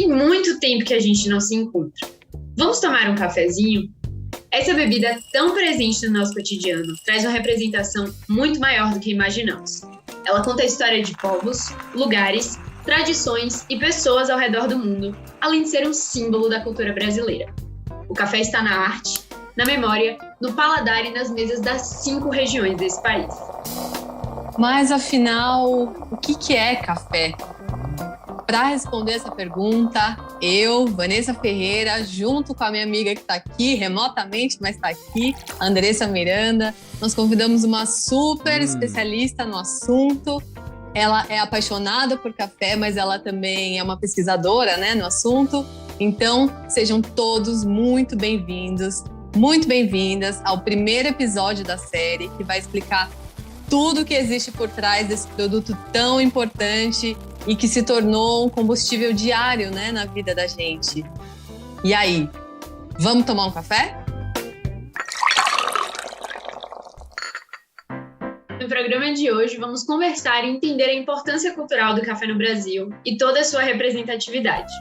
muito tempo que a gente não se encontra. Vamos tomar um cafezinho? Essa bebida tão presente no nosso cotidiano traz uma representação muito maior do que imaginamos. Ela conta a história de povos, lugares, tradições e pessoas ao redor do mundo, além de ser um símbolo da cultura brasileira. O café está na arte, na memória, no paladar e nas mesas das 5 regiões desse país. Mas, afinal, o que é café? Para responder essa pergunta, eu, Vanessa Ferreira, junto com a minha amiga que está aqui, remotamente, mas está aqui, Andressa Miranda, nós convidamos uma super especialista no assunto. Ela é apaixonada por café, mas ela também é uma pesquisadora, né, no assunto. Então, sejam todos muito bem-vindos, muito bem-vindas ao primeiro episódio da série, que vai explicar tudo que existe por trás desse produto tão importante e que se tornou um combustível diário, né, na vida da gente. E aí, vamos tomar um café? No programa de hoje, vamos conversar e entender a importância cultural do café no Brasil e toda a sua representatividade.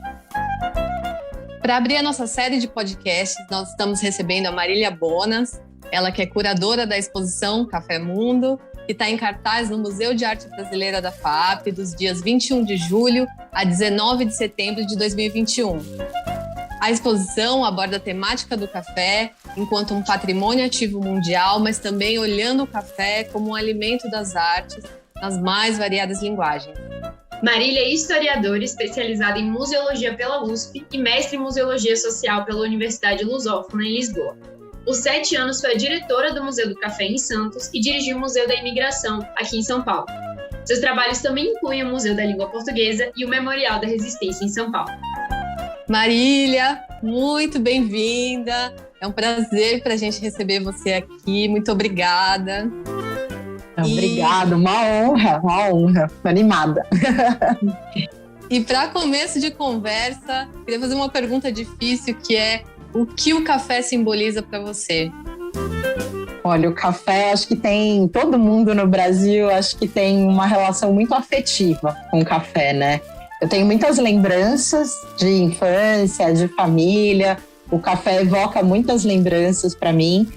Para abrir a nossa série de podcasts, nós estamos recebendo a Marília Bonas, ela que é curadora da exposição Café Mundo, que está em cartaz no Museu de Arte Brasileira da FAAP, dos dias 21 de julho a 19 de setembro de 2021. A exposição aborda a temática do café enquanto um patrimônio ativo mundial, mas também olhando o café como um alimento das artes nas mais variadas linguagens. Marília é historiadora especializada em museologia pela USP e mestre em museologia social pela Universidade Lusófona em Lisboa. Por 7 anos foi a diretora do Museu do Café em Santos e dirigiu o Museu da Imigração, aqui em São Paulo. Seus trabalhos também incluem o Museu da Língua Portuguesa e o Memorial da Resistência em São Paulo. Marília, muito bem-vinda. É um prazer para a gente receber você aqui. Muito obrigada. Obrigada, uma honra. Estou animada. E para começo de conversa, queria fazer uma pergunta difícil, que é: o que o café simboliza para você? Olha, o café, acho que tem, todo mundo no Brasil, acho que tem uma relação muito afetiva com o café, né? Eu tenho muitas lembranças de infância, de família. O café evoca muitas lembranças para mim.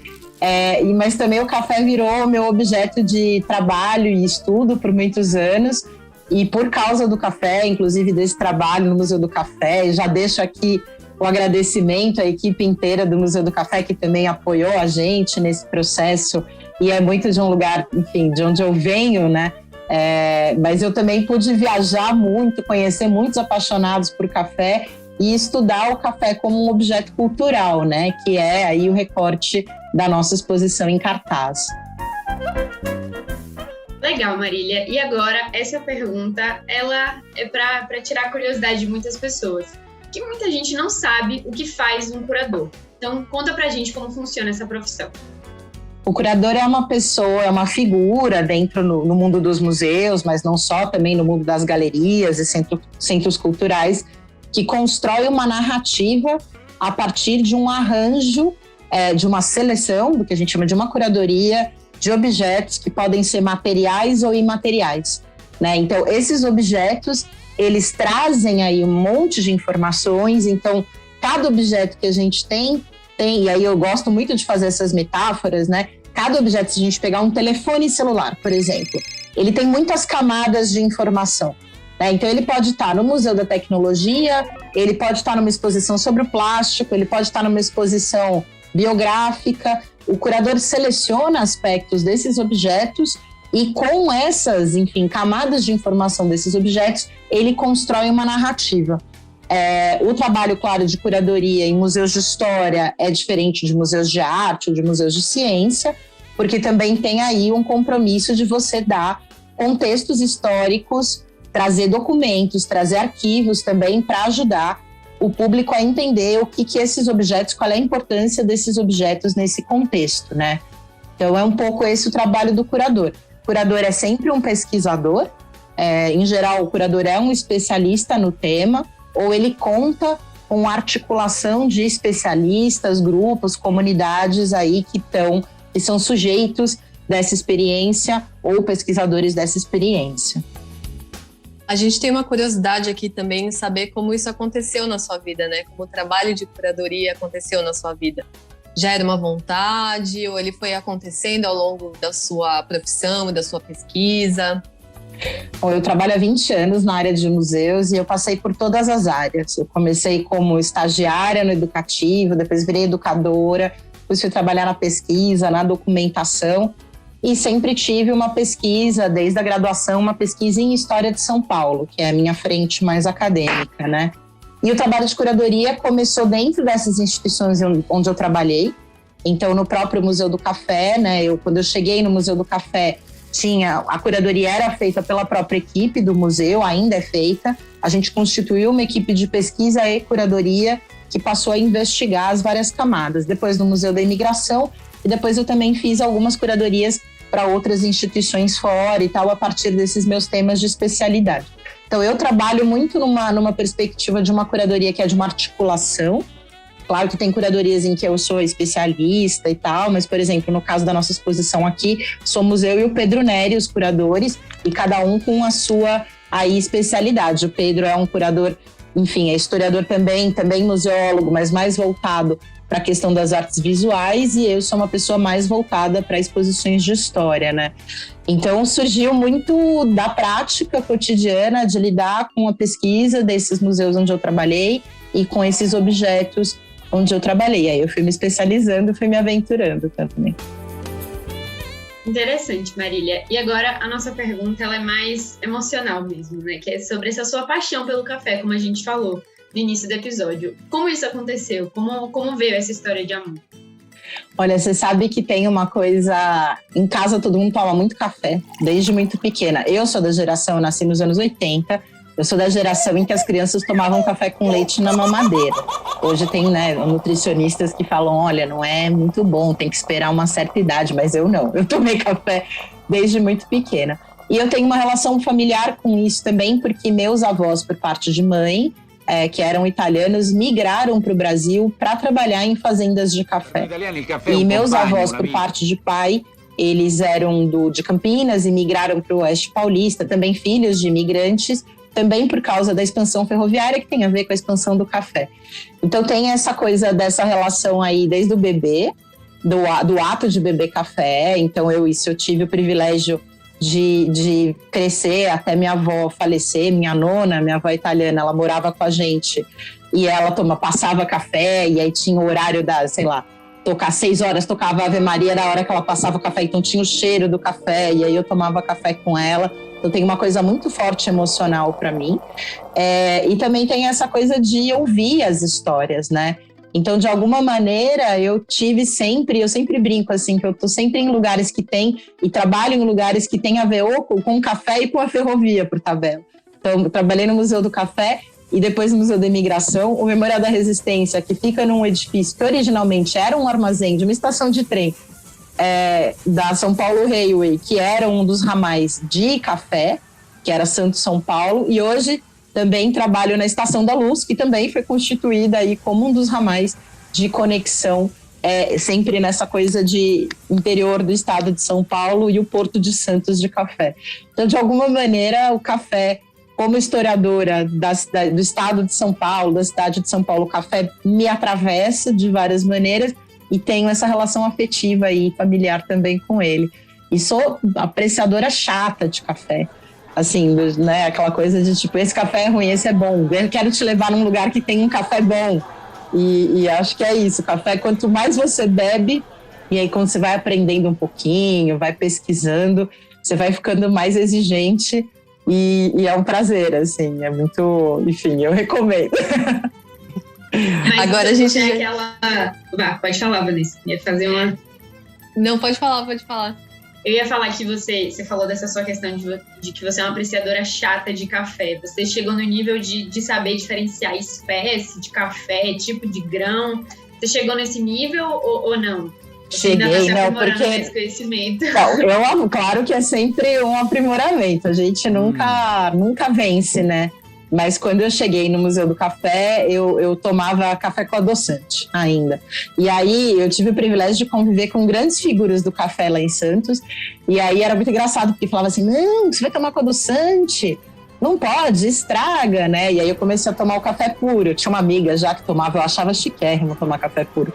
Mas também o café virou meu objeto de trabalho e estudo por muitos anos. E por causa do café, inclusive desse trabalho no Museu do Café, já deixo aqui o agradecimento à equipe inteira do Museu do Café, que também apoiou a gente nesse processo. E é muito de um lugar, enfim, de onde eu venho, né? Mas eu também pude viajar muito, conhecer muitos apaixonados por café e estudar o café como um objeto cultural, né? Que é aí o recorte da nossa exposição em cartaz. Legal, Marília. E agora, essa pergunta, ela é para tirar a curiosidade de muitas pessoas, que muita gente não sabe o que faz um curador. Então, conta pra gente como funciona essa profissão. O curador é uma pessoa, é uma figura dentro no mundo dos museus, mas não só, também no mundo das galerias e centros culturais, que constrói uma narrativa a partir de um arranjo, de uma seleção, do que a gente chama de uma curadoria, de objetos que podem ser materiais ou imateriais, né? Então, esses objetos, eles trazem aí um monte de informações. Então, cada objeto que a gente tem, e aí eu gosto muito de fazer essas metáforas, né? Cada objeto, se a gente pegar um telefone celular, por exemplo, ele tem muitas camadas de informação, né? Então, ele pode estar no Museu da Tecnologia, ele pode estar numa exposição sobre o plástico, ele pode estar numa exposição biográfica. O curador seleciona aspectos desses objetos e com essas, enfim, camadas de informação desses objetos, ele constrói uma narrativa. O trabalho, claro, de curadoria em museus de história é diferente de museus de arte ou de museus de ciência, porque também tem aí um compromisso de você dar contextos históricos, trazer documentos, trazer arquivos também para ajudar o público a entender o que esses objetos, qual é a importância desses objetos nesse contexto, né? Então é um pouco esse o trabalho do curador. O curador é sempre um pesquisador, em geral o curador é um especialista no tema, ou ele conta com articulação de especialistas, grupos, comunidades aí que são sujeitos dessa experiência ou pesquisadores dessa experiência. A gente tem uma curiosidade aqui também em saber como isso aconteceu na sua vida, né? Como o trabalho de curadoria aconteceu na sua vida. Já era uma vontade ou ele foi acontecendo ao longo da sua profissão e da sua pesquisa? Bom, eu trabalho há 20 anos na área de museus e eu passei por todas as áreas. Eu comecei como estagiária no educativo, depois virei educadora, depois fui trabalhar na pesquisa, na documentação e sempre tive uma pesquisa, desde a graduação, uma pesquisa em História de São Paulo, que é a minha frente mais acadêmica, né? E o trabalho de curadoria começou dentro dessas instituições onde eu trabalhei. Então, no próprio Museu do Café, né? Quando eu cheguei no Museu do Café, a curadoria era feita pela própria equipe do museu, ainda é feita. A gente constituiu uma equipe de pesquisa e curadoria que passou a investigar as várias camadas. Depois no Museu da Imigração, e depois eu também fiz algumas curadorias para outras instituições fora e tal, a partir desses meus temas de especialidade. Então eu trabalho muito numa perspectiva de uma curadoria que é de uma articulação. Claro que tem curadorias em que eu sou especialista e tal, mas, por exemplo, no caso da nossa exposição aqui, somos eu e o Pedro Neri, os curadores, e cada um com a sua aí especialidade. O Pedro é um curador, enfim, é historiador também museólogo, mas mais voltado para a questão das artes visuais, e eu sou uma pessoa mais voltada para exposições de história, né? Então, surgiu muito da prática cotidiana de lidar com a pesquisa desses museus onde eu trabalhei e com esses objetos onde eu trabalhei. Aí eu fui me especializando, fui me aventurando também. Interessante, Marília. E agora a nossa pergunta ela é mais emocional mesmo, né? Que é sobre essa sua paixão pelo café, como a gente falou no início do episódio. Como isso aconteceu? Como veio essa história de amor? Olha, você sabe que tem uma coisa... Em casa todo mundo toma muito café, desde muito pequena. Eu sou da geração, eu nasci nos anos 80, eu sou da geração em que as crianças tomavam café com leite na mamadeira. Hoje tem, né, nutricionistas que falam, olha, não é muito bom, tem que esperar uma certa idade, mas eu não. Eu tomei café desde muito pequena. E eu tenho uma relação familiar com isso também, porque meus avós, por parte de mãe, que eram italianos, migraram para o Brasil para trabalhar em fazendas de café. E meus avós, por parte de pai, eles eram de Campinas e migraram para o Oeste Paulista, também filhos de imigrantes, também por causa da expansão ferroviária, que tem a ver com a expansão do café. Então tem essa coisa dessa relação aí desde o bebê, do ato de beber café. Então eu tive o privilégio de crescer até minha avó falecer, minha nona, minha avó italiana, ela morava com a gente e ela passava café e aí tinha o horário tocar 6 horas, tocava Ave Maria da hora que ela passava o café, então tinha o cheiro do café e aí eu tomava café com ela. Então tem uma coisa muito forte emocional para mim. E também tem essa coisa de ouvir as histórias, né? Então, de alguma maneira, eu sempre brinco assim, que eu tô sempre em lugares que tem, e trabalho em lugares que tem a ver com o café e com a ferrovia, por tabela. Então, eu trabalhei no Museu do Café e depois no Museu da Imigração, o Memorial da Resistência, que fica num edifício que originalmente era um armazém de uma estação de trem, da São Paulo Railway, que era um dos ramais de café, que era Santos São Paulo, e hoje também trabalho na Estação da Luz, que também foi constituída aí como um dos ramais de conexão, sempre nessa coisa de interior do estado de São Paulo e o Porto de Santos de café. Então, de alguma maneira, o café, como historiadora do estado de São Paulo, da cidade de São Paulo, o café me atravessa de várias maneiras, e tenho essa relação afetiva e familiar também com ele. E sou apreciadora chata de café. Assim, né, aquela coisa de tipo, esse café é ruim, esse é bom. Eu quero te levar num lugar que tem um café bom. E acho que é isso. Café, quanto mais você bebe, e aí quando você vai aprendendo um pouquinho, vai pesquisando, você vai ficando mais exigente. E é um prazer, assim. É muito... Enfim, eu recomendo. Mas agora a gente tem pode falar, Vanessa. Ia fazer uma... Não, pode falar. Eu ia falar que você falou dessa sua questão de que você é uma apreciadora chata de café. Você chegou no nível de saber diferenciar espécie de café, tipo de grão. Você chegou nesse nível ou não? Você Cheguei, não, porque... Esse conhecimento. Não, claro que é sempre um aprimoramento. A gente nunca vence, né? Mas quando eu cheguei no Museu do Café, eu tomava café com adoçante ainda. E aí eu tive o privilégio de conviver com grandes figuras do café lá em Santos. E aí era muito engraçado, porque falava assim, não, você vai tomar com adoçante? não pode, estraga, né? E aí eu comecei a tomar o café puro. Eu tinha uma amiga já que tomava, eu achava chiquérrimo tomar café puro.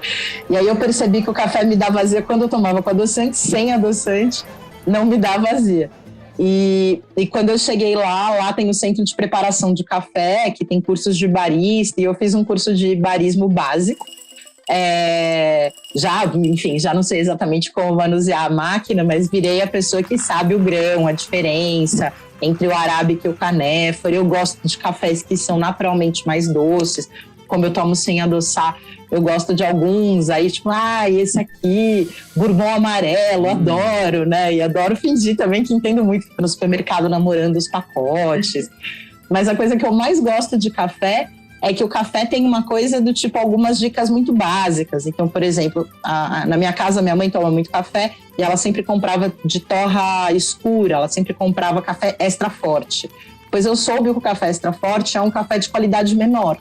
E aí eu percebi que o café me dava azia quando eu tomava com adoçante, sem adoçante, não me dava azia. E quando eu cheguei lá tem o centro de preparação de café, que tem cursos de barista, e eu fiz um curso de barismo básico. Já não sei exatamente como manusear a máquina, mas virei a pessoa que sabe o grão, a diferença entre o arábica e o canéfora. Eu gosto de cafés que são naturalmente mais doces, como eu tomo sem adoçar, eu gosto de alguns, aí tipo, esse aqui, bourbon amarelo, adoro, né? E adoro fingir também que entendo muito, no supermercado namorando os pacotes. Mas a coisa que eu mais gosto de café é que o café tem uma coisa do tipo, algumas dicas muito básicas. Então, por exemplo, na minha casa, minha mãe toma muito café e ela sempre comprava de torra escura, ela sempre comprava café extra forte. Pois eu soube que o café extra forte é um café de qualidade menor.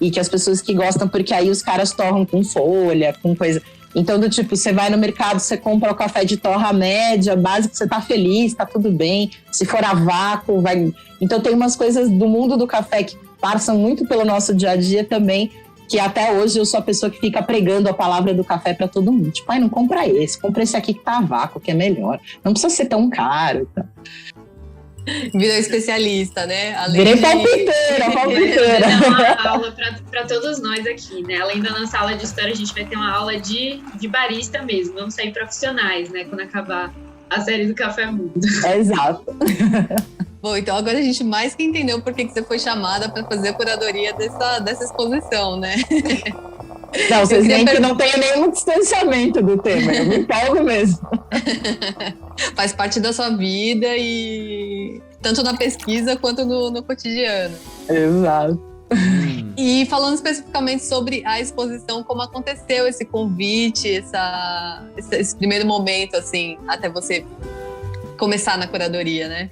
E que as pessoas que gostam, porque aí os caras torram com folha, com coisa. Então, do tipo, você vai no mercado, você compra o café de torra média, básico, você tá feliz, tá tudo bem. Se for a vácuo, vai... Então, tem umas coisas do mundo do café que passam muito pelo nosso dia a dia também, que até hoje eu sou a pessoa que fica pregando a palavra do café para todo mundo. Tipo, não compra esse, compra esse aqui que tá a vácuo, que é melhor. Não precisa ser tão caro. Então. Virou especialista, né? Virei palpiteira. Vai dar uma aula para todos nós aqui, né? Além da nossa aula de história, a gente vai ter uma aula de barista mesmo. Vamos sair profissionais, né? Quando acabar a série do Café Mundo. Exato. Bom, então agora a gente mais que entendeu por que você foi chamada para fazer a curadoria dessa exposição, né? Não, vocês veem que não tenho nenhum distanciamento do tema, eu me empolgo mesmo. Faz parte da sua vida, e tanto na pesquisa quanto no cotidiano. Exato. E falando especificamente sobre a exposição, como aconteceu esse convite, esse primeiro momento, assim, até você começar na curadoria, né?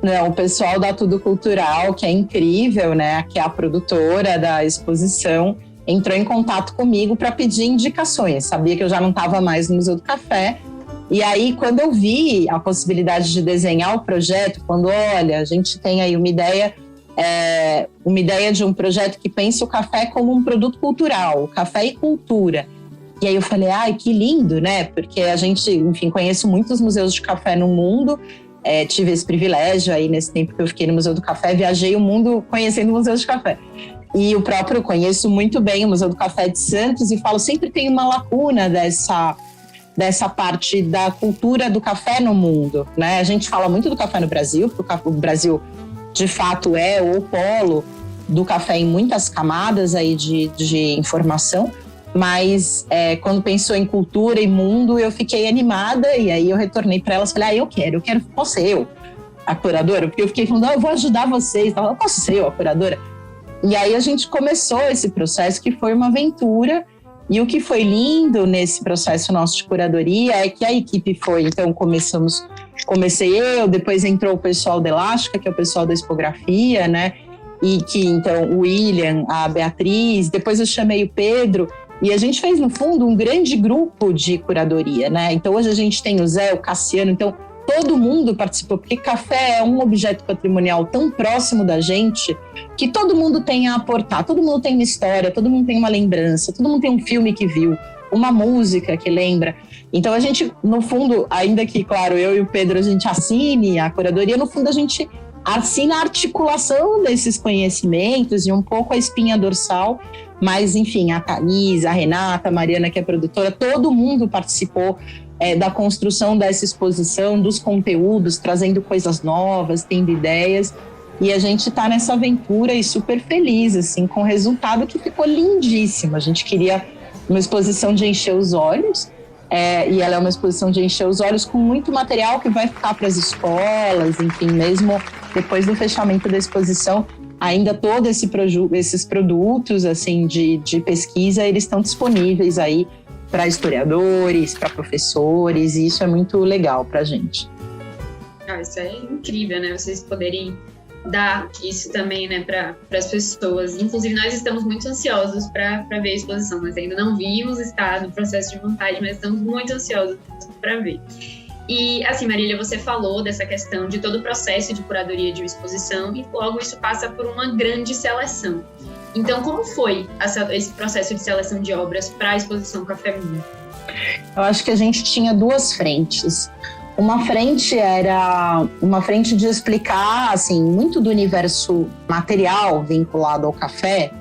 Não, o pessoal da Tudo Cultural, que é incrível, né? Que é a produtora da exposição, entrou em contato comigo para pedir indicações. Sabia que eu já não estava mais no Museu do Café. E aí, quando eu vi a possibilidade de desenhar o projeto, quando, olha, a gente tem aí uma ideia de um projeto que pensa o café como um produto cultural, café e cultura. E aí eu falei, que lindo, né? Porque a gente, enfim, conheço muitos museus de café no mundo, tive esse privilégio aí nesse tempo que eu fiquei no Museu do Café, viajei o mundo conhecendo museus de café. E o próprio, conheço muito bem o Museu do Café de Santos e falo, sempre tem uma lacuna dessa parte da cultura do café no mundo, né? A gente fala muito do café no Brasil, porque o Brasil, de fato, é o polo do café em muitas camadas aí de informação, mas quando pensou em cultura e mundo, eu fiquei animada e aí eu retornei para elas e falei, eu quero, posso ser eu a curadora? Porque eu fiquei falando, eu vou ajudar vocês, eu posso ser eu a curadora? E aí a gente começou esse processo que foi uma aventura, e o que foi lindo nesse processo nosso de curadoria é que a equipe foi, então comecei eu, depois entrou o pessoal da Elástica, que é o pessoal da expografia, né? E que então o William, a Beatriz, depois eu chamei o Pedro, e a gente fez no fundo um grande grupo de curadoria, né? Então hoje a gente tem o Zé, o Cassiano, então todo mundo participou, porque café é um objeto patrimonial tão próximo da gente que todo mundo tem a aportar, todo mundo tem uma história, todo mundo tem uma lembrança, todo mundo tem um filme que viu, uma música que lembra. Então a gente, no fundo, ainda que, claro, eu e o Pedro, a gente assine a curadoria, no fundo a gente assina a articulação desses conhecimentos e um pouco a espinha dorsal, mas enfim, a Thaís, a Renata, a Mariana, que é produtora, todo mundo participou da construção dessa exposição, dos conteúdos, trazendo coisas novas, tendo ideias, e a gente está nessa aventura e super feliz, assim, com o resultado que ficou lindíssimo. A gente queria uma exposição de encher os olhos, e ela é uma exposição de encher os olhos com muito material que vai ficar para as escolas, enfim, mesmo depois do fechamento da exposição, ainda todos esses produtos, assim, de pesquisa, eles estão disponíveis aí para historiadores, para professores, e isso é muito legal para a gente. Isso é incrível, né? Vocês poderem dar isso também, né, para as pessoas. Inclusive, nós estamos muito ansiosos para ver a exposição. Nós ainda não vimos, está no processo de montagem, mas estamos muito ansiosos para ver. E, assim, Marília, você falou dessa questão de todo o processo de curadoria de uma exposição e logo isso passa por uma grande seleção. Então, como foi esse processo de seleção de obras para a exposição Café Mundo? Eu acho que a gente tinha duas frentes. Uma frente era uma frente de explicar, assim, muito do universo material vinculado ao café,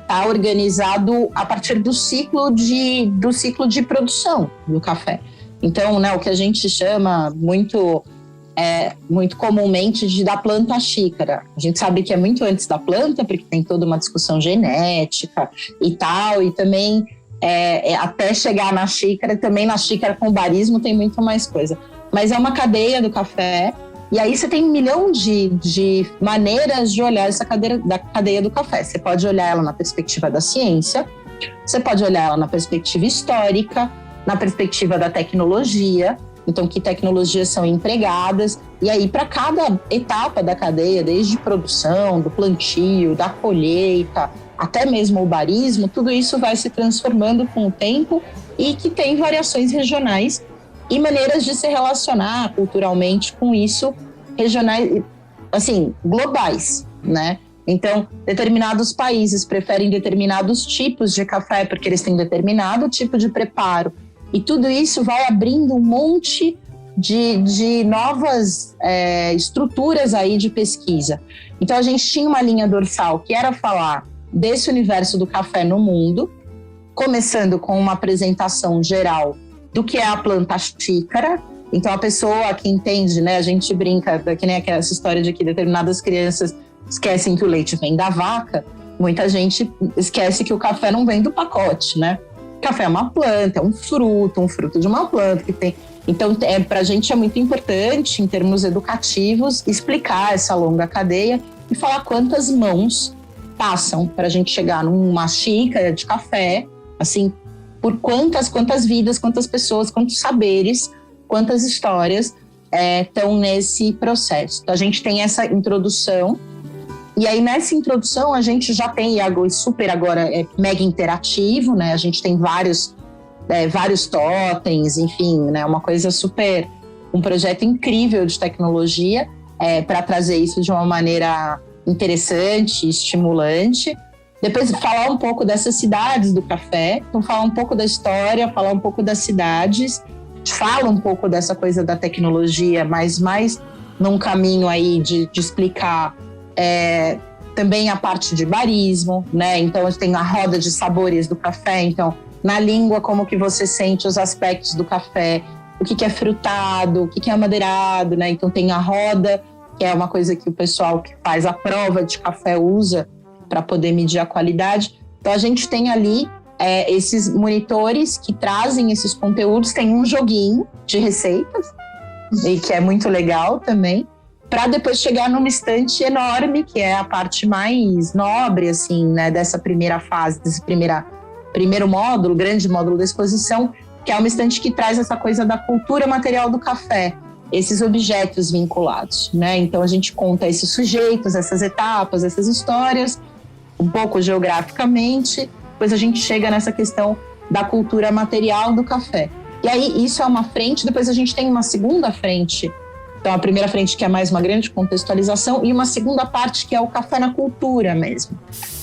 tá organizado a partir do ciclo de produção do café. Então, né, o que a gente chama muito comumente da planta à xícara. A gente sabe que é muito antes da planta, porque tem toda uma discussão genética e tal, e também até chegar na xícara, também na xícara com barismo tem muito mais coisa. Mas é uma cadeia do café, e aí você tem 1 milhão de maneiras de olhar essa cadeia do café. Você pode olhar ela na perspectiva da ciência, você pode olhar ela na perspectiva histórica, na perspectiva da tecnologia, então que tecnologias são empregadas, e aí para cada etapa da cadeia, desde produção, do plantio, da colheita, até mesmo o barismo, tudo isso vai se transformando com o tempo e que tem variações regionais e maneiras de se relacionar culturalmente com isso, regionais, assim, globais, né? Então, determinados países preferem determinados tipos de café porque eles têm determinado tipo de preparo. E tudo isso vai abrindo um monte de novas estruturas aí de pesquisa. Então, a gente tinha uma linha dorsal que era falar desse universo do café no mundo, começando com uma apresentação geral do que é a planta xícara. Então, a pessoa que entende, né, a gente brinca, que nem essa história de que determinadas crianças esquecem que o leite vem da vaca, muita gente esquece que o café não vem do pacote, né? O café é uma planta, é um fruto de uma planta que tem. Então, para a gente é muito importante, em termos educativos, explicar essa longa cadeia e falar quantas mãos passam para a gente chegar numa xícara de café, assim, por quantas vidas, quantas pessoas, quantos saberes, quantas histórias estão nesse processo. Então, a gente tem essa introdução. E aí, nessa introdução, a gente já tem, e super agora mega interativo, né? A gente tem vários totens, enfim, né? Uma coisa super, um projeto incrível de tecnologia para trazer isso de uma maneira interessante, estimulante. Depois, falar um pouco dessas cidades do café, então falar um pouco da história, falar um pouco das cidades, fala um pouco dessa coisa da tecnologia, mas mais num caminho aí de explicar também a parte de barismo, né? Então, tem a roda de sabores do café. Então, na língua, como que você sente os aspectos do café, o que é frutado, o que é amadeirado, né? Então, tem a roda, que é uma coisa que o pessoal que faz a prova de café usa para poder medir a qualidade. Então, a gente tem ali esses monitores que trazem esses conteúdos. Tem um joguinho de receitas, e que é muito legal também, para depois chegar numa estante enorme, que é a parte mais nobre, assim, né, dessa primeira fase, desse primeiro módulo, grande módulo da exposição, que é uma estante que traz essa coisa da cultura material do café, esses objetos vinculados, né? Então, a gente conta esses sujeitos, essas etapas, essas histórias, um pouco geograficamente, depois a gente chega nessa questão da cultura material do café. E aí, isso é uma frente, depois a gente tem uma segunda frente. Então, a primeira frente que é mais uma grande contextualização e uma segunda parte que é o café na cultura mesmo.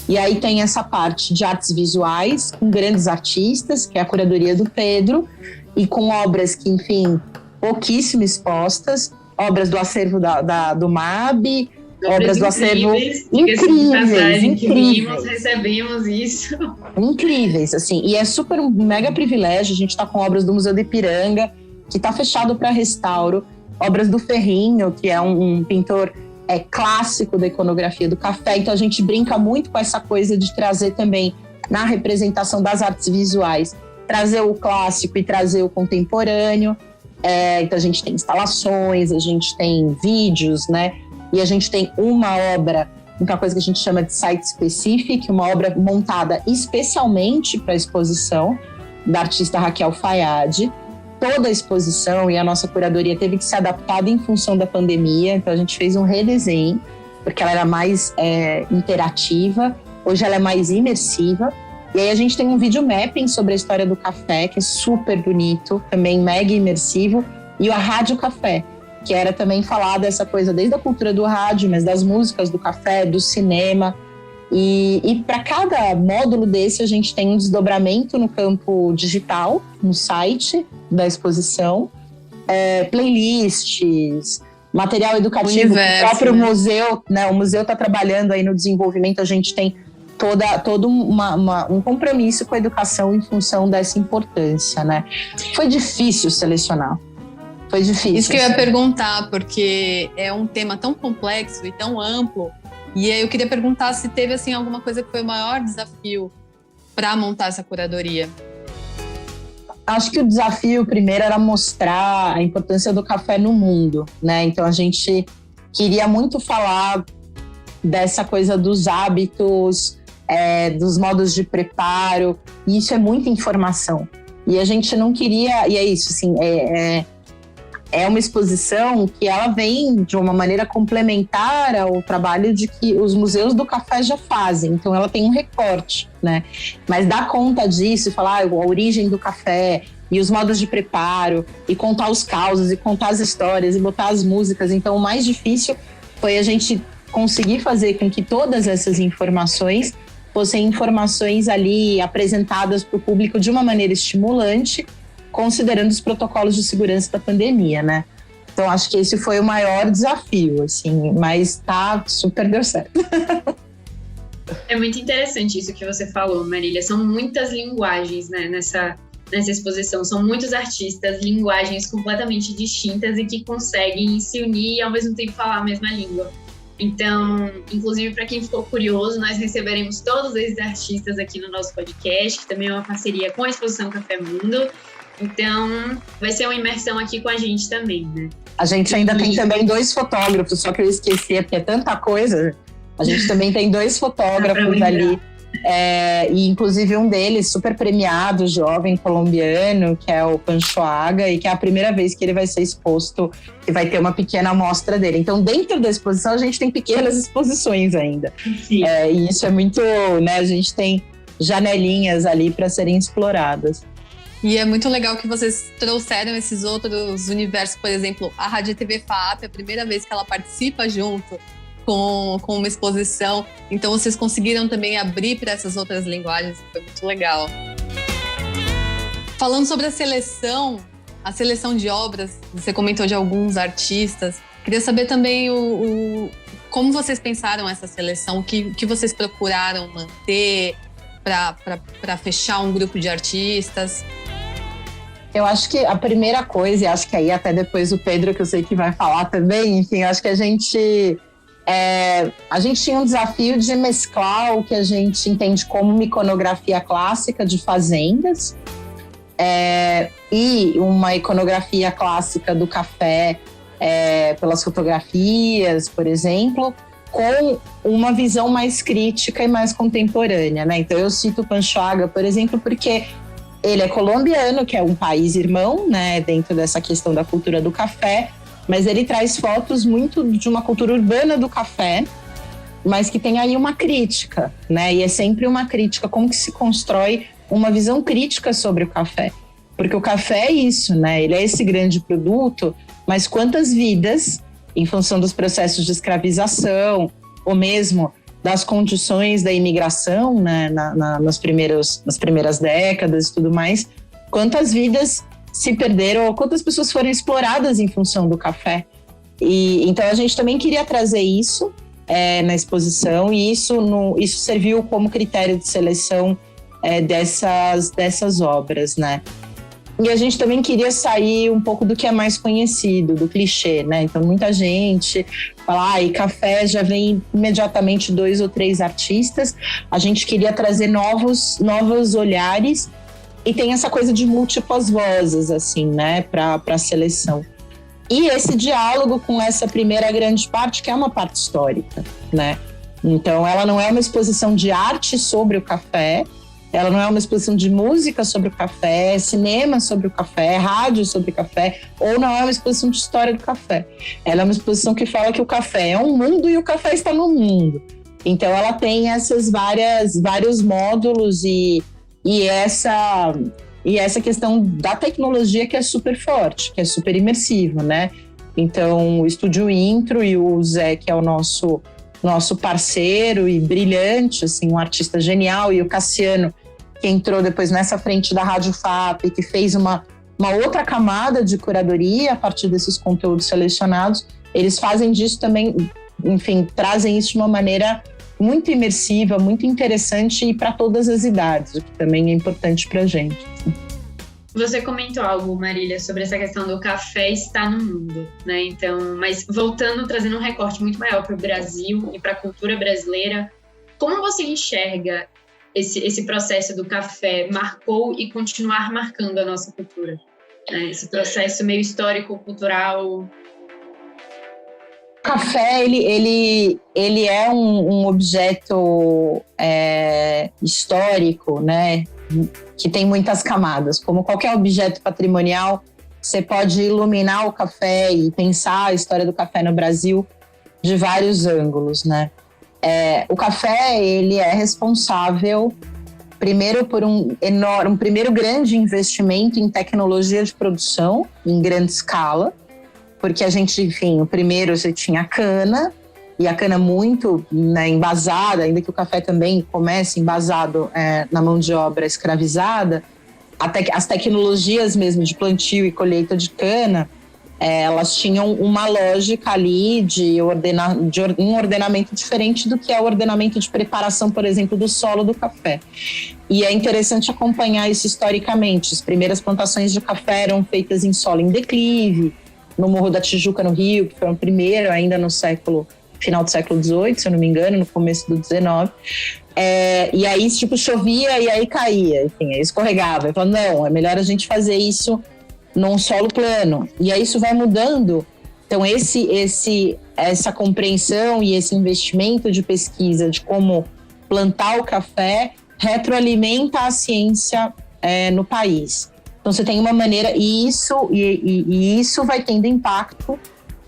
E aí tem essa parte de artes visuais com grandes artistas, que é a curadoria do Pedro, e com obras que, enfim, pouquíssimo expostas, obras do acervo do MAB, obras do acervo incríveis. Recebemos isso. Incríveis, assim. E é super um mega privilégio. A gente está com obras do Museu do Ipiranga, que está fechado para restauro. Obras do Ferrinho, que é um pintor clássico da iconografia do café. Então, a gente brinca muito com essa coisa de trazer também, na representação das artes visuais, trazer o clássico e trazer o contemporâneo. Então, a gente tem instalações, a gente tem vídeos, né? E a gente tem uma obra, uma coisa que a gente chama de site specific, uma obra montada especialmente para a exposição, da artista Raquel Fayad. Toda a exposição e a nossa curadoria teve que ser adaptada em função da pandemia, então a gente fez um redesenho, porque ela era mais interativa, hoje ela é mais imersiva. E aí a gente tem um vídeo mapping sobre a história do café, que é super bonito, também mega imersivo, e a Rádio Café, que era também falar dessa coisa desde a cultura do rádio, mas das músicas do café, do cinema. E para cada módulo desse, a gente tem um desdobramento no campo digital, no site da exposição, playlists, material educativo, o próprio museu, né? O museu está trabalhando aí no desenvolvimento, a gente tem todo um compromisso com a educação em função dessa importância, né? Foi difícil selecionar. Foi difícil. Isso que eu ia perguntar, porque é um tema tão complexo e tão amplo. E aí eu queria perguntar se teve assim, alguma coisa que foi o maior desafio para montar essa curadoria. Acho que o desafio primeiro era mostrar a importância do café no mundo, né? Então a gente queria muito falar dessa coisa dos hábitos, dos modos de preparo, e isso é muita informação. E a gente não queria, e é isso, assim, é uma exposição que ela vem de uma maneira complementar ao trabalho de que os museus do café já fazem. Então ela tem um recorte, né? Mas dar conta disso e falar a origem do café e os modos de preparo e contar os causos e contar as histórias e botar as músicas. Então o mais difícil foi a gente conseguir fazer com que todas essas informações fossem informações ali apresentadas para o público de uma maneira estimulante, considerando os protocolos de segurança da pandemia, né? Então, acho que esse foi o maior desafio, assim, mas super deu certo. É muito interessante isso que você falou, Marília. São muitas linguagens, né, nessa exposição. São muitos artistas, linguagens completamente distintas e que conseguem se unir e, ao mesmo tempo, falar a mesma língua. Então, inclusive, para quem ficou curioso, nós receberemos todos esses artistas aqui no nosso podcast, que também é uma parceria com a Exposição Café Mundo. Então, vai ser uma imersão aqui com a gente também, né? A gente ainda tem também 2 fotógrafos, só que eu esqueci, porque é tanta coisa. A gente também tem 2 fotógrafos ali. E inclusive um deles, super premiado, jovem colombiano, que é o Panchoaga, e que é a primeira vez que ele vai ser exposto, e vai ter uma pequena amostra dele. Então, dentro da exposição, a gente tem pequenas exposições ainda. E isso é muito, né? A gente tem janelinhas ali para serem exploradas. E é muito legal que vocês trouxeram esses outros universos, por exemplo, a Rádio TV FAAP, é a primeira vez que ela participa junto com uma exposição. Então vocês conseguiram também abrir para essas outras linguagens, foi muito legal. Falando sobre a seleção de obras, você comentou de alguns artistas. Queria saber também como vocês pensaram essa seleção, o que vocês procuraram manter para fechar um grupo de artistas. Eu acho que a primeira coisa, e acho que aí até depois o Pedro, que eu sei que vai falar também, enfim, acho que a gente tinha um desafio de mesclar o que a gente entende como uma iconografia clássica de fazendas e uma iconografia clássica do café pelas fotografias, por exemplo, com uma visão mais crítica e mais contemporânea, né? Então eu cito o Panchoaga, por exemplo, porque ele é colombiano, que é um país irmão, né, dentro dessa questão da cultura do café, mas ele traz fotos muito de uma cultura urbana do café, mas que tem aí uma crítica, né? E é sempre uma crítica, como que se constrói uma visão crítica sobre o café. Porque o café é isso, né? Ele é esse grande produto, mas quantas vidas, em função dos processos de escravização, ou mesmo das condições da imigração, né, nas primeiras décadas e tudo mais, quantas vidas se perderam, ou quantas pessoas foram exploradas em função do café. E então a gente também queria trazer isso na exposição, e isso serviu como critério de seleção dessas obras, né? E a gente também queria sair um pouco do que é mais conhecido, do clichê, né? Então, muita gente fala, e café já vem imediatamente 2 ou 3 artistas. A gente queria trazer novos olhares, e tem essa coisa de múltiplas vozes, assim, né? Para a seleção. E esse diálogo com essa primeira grande parte, que é uma parte histórica, né? Então, ela não é uma exposição de arte sobre o café, ela não é uma exposição de música sobre o café, cinema sobre o café, rádio sobre o café, ou não é uma exposição de história do café. Ela é uma exposição que fala que o café é um mundo e o café está no mundo. Então ela tem esses vários módulos e e essa questão da tecnologia que é super forte, que é super imersiva, né? Então, o Estúdio Intro e o Zé, que é o nosso parceiro e brilhante, assim, um artista genial, e o Cassiano, que entrou depois nessa frente da Rádio FAP, que fez uma outra camada de curadoria a partir desses conteúdos selecionados, eles fazem disso também, enfim, trazem isso de uma maneira muito imersiva, muito interessante e para todas as idades, o que também é importante para a gente. Você comentou algo, Marília, sobre essa questão do café estar no mundo, né? Então, mas voltando, trazendo um recorte muito maior para o Brasil e para a cultura brasileira, como você enxerga esse processo do café marcou e continuar marcando a nossa cultura? Né? Esse processo meio histórico-cultural. O café, ele é um objeto histórico, né? Que tem muitas camadas. Como qualquer objeto patrimonial, você pode iluminar o café e pensar a história do café no Brasil de vários ângulos, né? O café, ele é responsável, primeiro, por um primeiro grande investimento em tecnologia de produção, em grande escala, porque a gente, enfim, o primeiro você tinha a cana, e a cana muito, né, embasada, ainda que o café também comece embasado na mão de obra escravizada, as tecnologias mesmo de plantio e colheita de cana, elas tinham uma lógica ali de um ordenamento diferente do que é o ordenamento de preparação, por exemplo, do solo do café. E é interessante acompanhar isso historicamente. As primeiras plantações de café eram feitas em solo em declive, no Morro da Tijuca, no Rio, que foi o primeiro ainda no final do século XVIII, se eu não me engano, no começo do XIX. E aí, tipo, chovia e aí caía, enfim, aí escorregava. Eu falava, não, é melhor a gente fazer isso num solo plano. E aí isso vai mudando. Então, essa compreensão e esse investimento de pesquisa de como plantar o café retroalimenta a ciência no país. Então, você tem uma maneira, e isso vai tendo impacto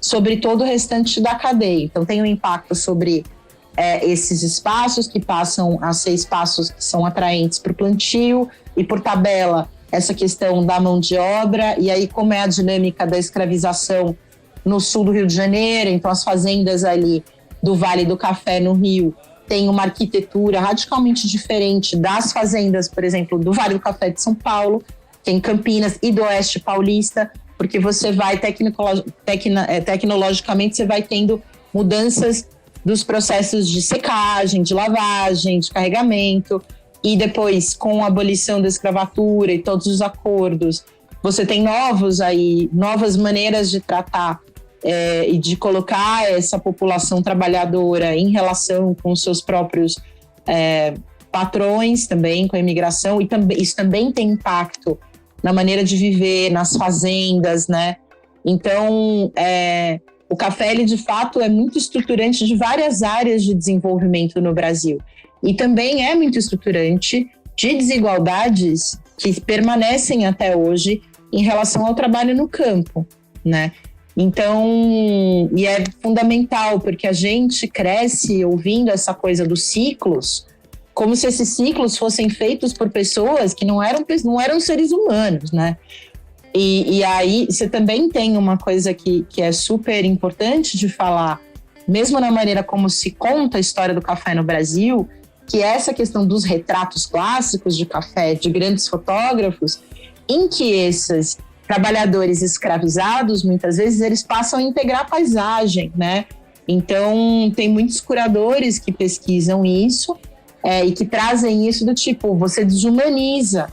sobre todo o restante da cadeia. Então, tem um impacto sobre esses espaços que passam a ser espaços que são atraentes para o plantio, e por tabela, essa questão da mão de obra, e aí como é a dinâmica da escravização no sul do Rio de Janeiro. Então, as fazendas ali do Vale do Café, no Rio, têm uma arquitetura radicalmente diferente das fazendas, por exemplo, do Vale do Café de São Paulo, que é em Campinas, e do Oeste Paulista, porque você vai, tecnologicamente, você vai tendo mudanças dos processos de secagem, de lavagem, de carregamento, e depois, com a abolição da escravatura e todos os acordos, você tem novas maneiras de tratar e de colocar essa população trabalhadora em relação com os seus próprios patrões também, com a imigração, e isso também tem impacto na maneira de viver, nas fazendas, né? Então, o café, ele, de fato, é muito estruturante de várias áreas de desenvolvimento no Brasil. E também é muito estruturante de desigualdades que permanecem até hoje em relação ao trabalho no campo, né? Então, e é fundamental, porque a gente cresce ouvindo essa coisa dos ciclos, como se esses ciclos fossem feitos por pessoas que não eram seres humanos, né? E aí você também tem uma coisa que é super importante de falar, mesmo na maneira como se conta a história do café no Brasil, que é essa questão dos retratos clássicos de café, de grandes fotógrafos, em que esses trabalhadores escravizados, muitas vezes, eles passam a integrar a paisagem, né? Então, tem muitos curadores que pesquisam isso e que trazem isso do tipo, você desumaniza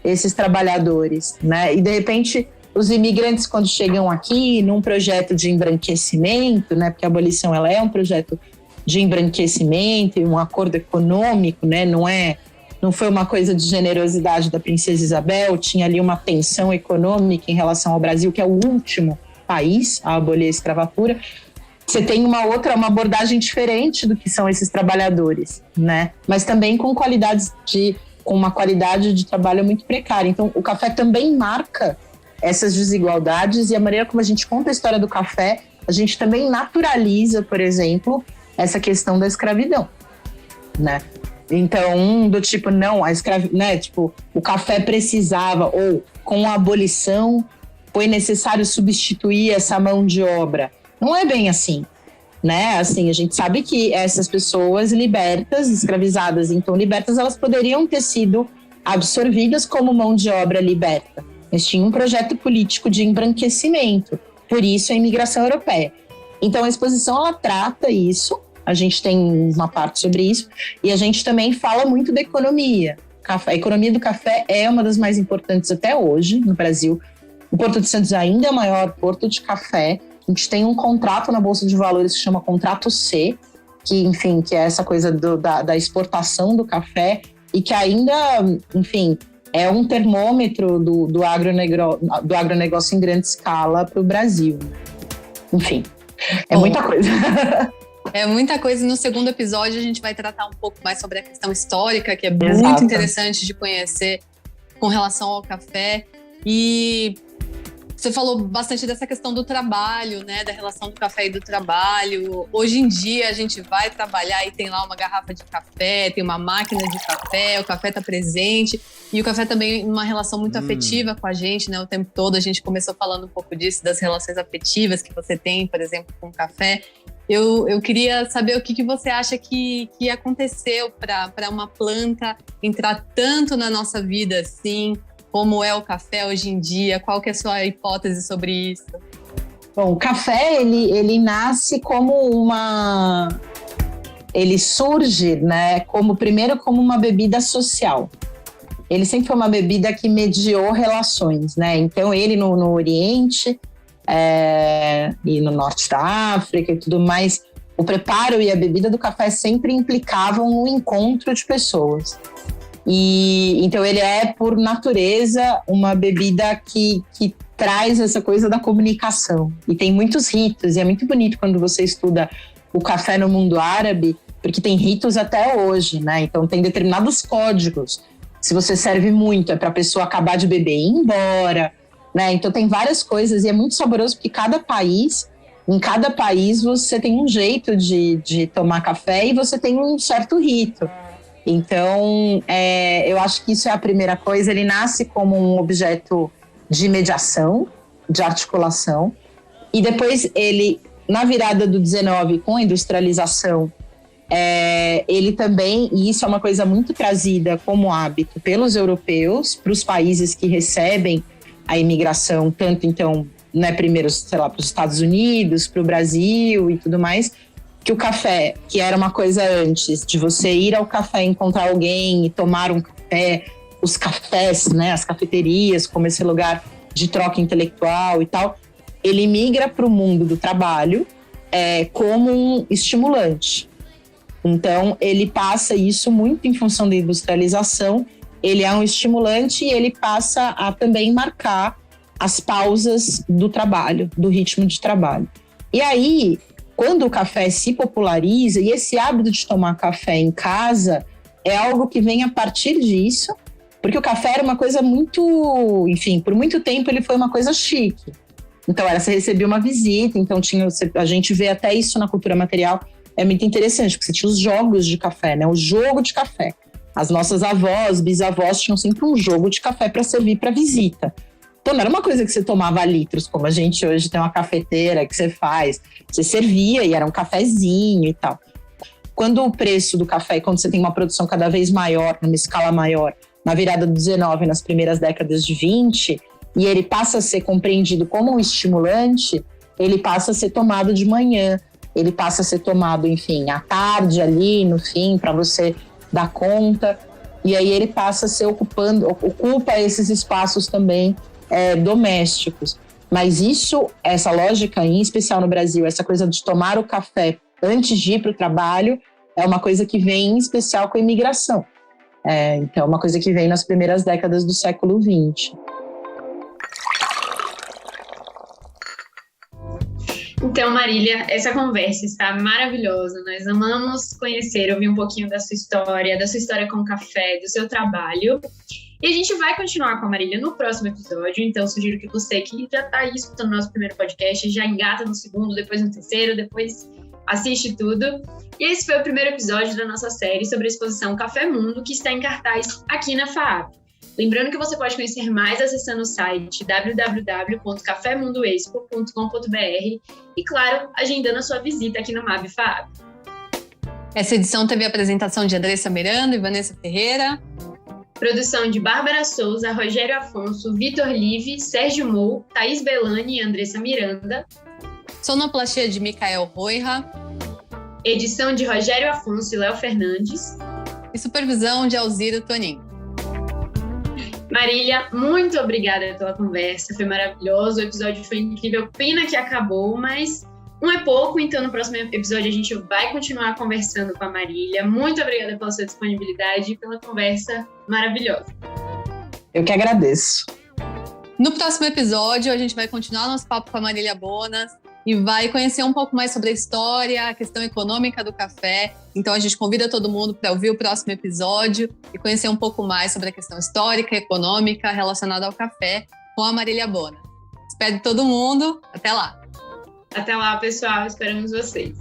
esses trabalhadores, né? E, de repente, os imigrantes, quando chegam aqui num projeto de embranquecimento, né? Porque a abolição, ela é um projeto de embranquecimento e um acordo econômico, né? Não foi uma coisa de generosidade da princesa Isabel, tinha ali uma tensão econômica em relação ao Brasil, que é o último país a abolir a escravatura. Você tem uma abordagem diferente do que são esses trabalhadores, né? Mas também com uma qualidade de trabalho muito precária. Então, o café também marca essas desigualdades, e a maneira como a gente conta a história do café, a gente também naturaliza, por exemplo, essa questão da escravidão, né? Então, do tipo, não, né, tipo, o café precisava, ou com a abolição foi necessário substituir essa mão de obra. Não é bem assim, né? Assim, a gente sabe que essas pessoas libertas, escravizadas, então libertas, elas poderiam ter sido absorvidas como mão de obra liberta. Mas tinha um projeto político de embranquecimento, por isso a imigração europeia. Então a exposição, ela trata isso, a gente tem uma parte sobre isso, e a gente também fala muito da economia. A economia do café é uma das mais importantes até hoje no Brasil. O Porto de Santos ainda é o maior porto de café. A gente tem um contrato na Bolsa de Valores que chama Contrato C, que, enfim, que é essa coisa da exportação do café e que ainda, enfim, é um termômetro do agronegócio em grande escala para o Brasil. Enfim, é muita coisa. É muita coisa. No segundo episódio a gente vai tratar um pouco mais sobre a questão histórica, que é muito interessante de conhecer com relação ao café. E você falou bastante dessa questão do trabalho, né? Da relação do café e do trabalho. Hoje em dia a gente vai trabalhar e tem lá uma garrafa de café, tem uma máquina de café, o café está presente. E o café também uma relação muito afetiva com a gente, né? O tempo todo a gente começou falando um pouco disso, das relações afetivas que você tem, por exemplo, com o café. Eu queria saber o que você acha que aconteceu para uma planta entrar tanto na nossa vida assim, como é o café hoje em dia? Qual que é a sua hipótese sobre isso? Bom, o café, ele nasce como ele surge, né, primeiro como uma bebida social. Ele sempre foi uma bebida que mediou relações, né? Então, ele no Oriente e no Norte da África e tudo mais, o preparo e a bebida do café sempre implicavam no encontro de pessoas. E então ele é, por natureza, uma bebida que traz essa coisa da comunicação. E tem muitos ritos, e é muito bonito quando você estuda o café no mundo árabe, porque tem ritos até hoje, né? Então tem determinados códigos. Se você serve muito, é para a pessoa acabar de beber e ir embora, né? Então tem várias coisas, e é muito saboroso, porque em cada país você tem um jeito de tomar café e você tem um certo rito. Então, eu acho que isso é a primeira coisa. Ele nasce como um objeto de mediação, de articulação. E depois ele, na virada do 19, com a industrialização, ele também, e isso é uma coisa muito trazida como hábito pelos europeus, para os países que recebem a imigração, tanto então, né, primeiro, sei lá, para os Estados Unidos, para o Brasil e tudo mais, que o café, que era uma coisa antes de você ir ao café, encontrar alguém e tomar um café, os cafés, né, as cafeterias, como esse lugar de troca intelectual e tal, ele migra para o mundo do trabalho como um estimulante. Então, ele passa isso muito em função da industrialização, ele é um estimulante e ele passa a também marcar as pausas do trabalho, do ritmo de trabalho. E aí, quando o café se populariza, e esse hábito de tomar café em casa é algo que vem a partir disso, porque o café era uma coisa muito, enfim, por muito tempo ele foi uma coisa chique. Então, você recebia uma visita, então a gente vê até isso na cultura material, é muito interessante, porque você tinha os jogos de café, né? O jogo de café. As nossas avós, bisavós tinham sempre um jogo de café para servir para visita. Então não era uma coisa que você tomava litros, como a gente hoje tem uma cafeteira que você faz. Você servia e era um cafezinho e tal. Quando o preço do café, quando você tem uma produção cada vez maior, numa escala maior, na virada do 19, nas primeiras décadas de 20, e ele passa a ser compreendido como um estimulante, ele passa a ser tomado de manhã, ele passa a ser tomado, enfim, à tarde ali, no fim, para você dar conta. E aí ele passa a ser ocupa esses espaços também domésticos. Mas essa lógica, em especial no Brasil, essa coisa de tomar o café antes de ir para o trabalho, é uma coisa que vem em especial com a imigração. Então, é uma coisa que vem nas primeiras décadas do século XX. Então, Marília, essa conversa está maravilhosa. Nós amamos conhecer, ouvir um pouquinho da sua história com o café, do seu trabalho. E a gente vai continuar com a Marília no próximo episódio. Então, sugiro que você que já está aí escutando o nosso primeiro podcast, já engata no segundo, depois no terceiro, depois assiste tudo. E esse foi o primeiro episódio da nossa série sobre a exposição Café Mundo, que está em cartaz aqui na FAAP. Lembrando que você pode conhecer mais acessando o site www.cafemundoexpo.com.br e, claro, agendando a sua visita aqui no MAB FAAP. Essa edição teve a apresentação de Andressa Miranda e Vanessa Ferreira. Produção de Bárbara Souza, Rogério Afonso, Vitor Live, Sérgio Mou, Thaís Belani e Andressa Miranda. Sonoplastia de Micael Roira. Edição de Rogério Afonso e Léo Fernandes. E supervisão de Alzira Tonin. Marília, muito obrigada pela conversa, foi maravilhoso, o episódio foi incrível, pena que acabou, mas um é pouco, então no próximo episódio a gente vai continuar conversando com a Marília. Muito obrigada pela sua disponibilidade e pela conversa maravilhosa. Eu que agradeço. No próximo episódio a gente vai continuar nosso papo com a Marília Bonas e vai conhecer um pouco mais sobre a história, a questão econômica do café. Então a gente convida todo mundo para ouvir o próximo episódio e conhecer um pouco mais sobre a questão histórica e econômica relacionada ao café com a Marília Bonas. Espero todo mundo. Até lá! Até lá, pessoal. Esperamos vocês.